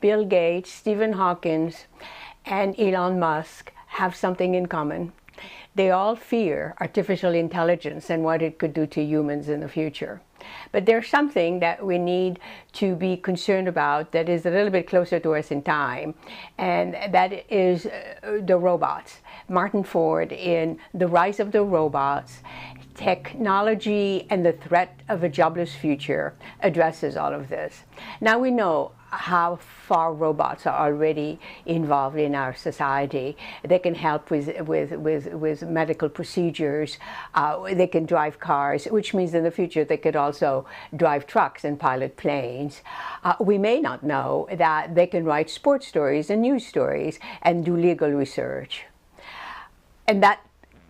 Bill Gates, Stephen Hawking, and Elon Musk have something in common. They all fear artificial intelligence and what it could do to humans in the future. But there's something that we need to be concerned about that is a little bit closer to us in time, and that is the robots. Martin Ford, in The Rise of the Robots, Technology and the Threat of a Jobless Future, addresses all of this. Now we know how far robots are already involved in our society. They can help with medical procedures. They can drive cars, which means in the future they could also drive trucks and pilot planes. We may not know that they can write sports stories and news stories and do legal research. And that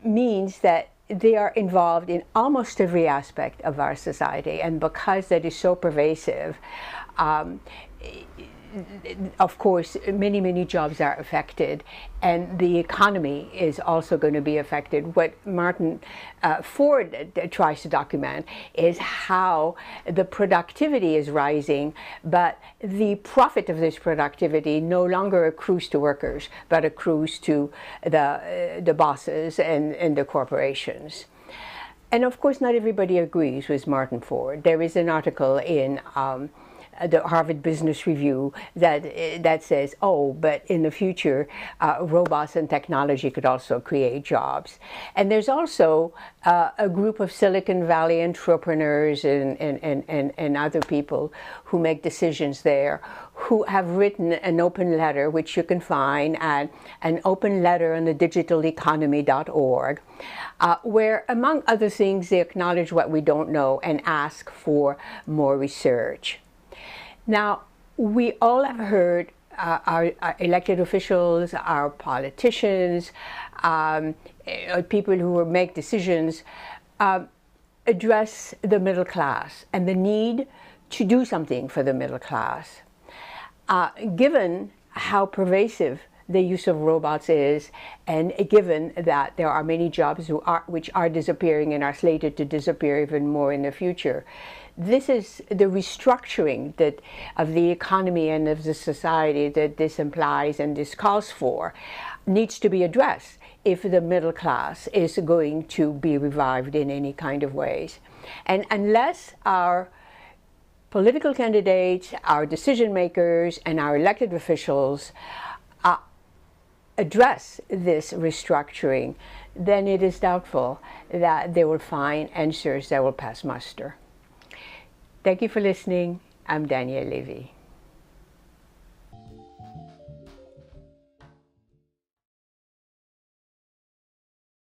means that they are involved in almost every aspect of our society. And because that is so pervasive, of course, many jobs are affected, and the economy is also going to be affected. What Martin Ford tries to document is how the productivity is rising, but the profit of this productivity no longer accrues to workers, but accrues to the bosses and the corporations. And of course, not everybody agrees with Martin Ford. There is an article in the Harvard Business Review that says, oh, but in the future, robots and technology could also create jobs. And there's also a group of Silicon Valley entrepreneurs and other people who make decisions there, who have written an open letter, which you can find at an open letter on the digitaleconomy.org, where, among other things, they acknowledge what we don't know and ask for more research. Now, we all have heard our elected officials, our politicians, people who make decisions address the middle class and the need to do something for the middle class. Given how pervasive the use of robots is, and given that there are many jobs which are disappearing and are slated to disappear even more in the future, this is the restructuring of the economy and of the society that this implies and this calls for needs to be addressed if the middle class is going to be revived in any kind of ways. And unless our political candidates, our decision makers, and our elected officials address this restructuring, then it is doubtful that they will find answers that will pass muster. Thank you for listening. I'm Danielle Levy.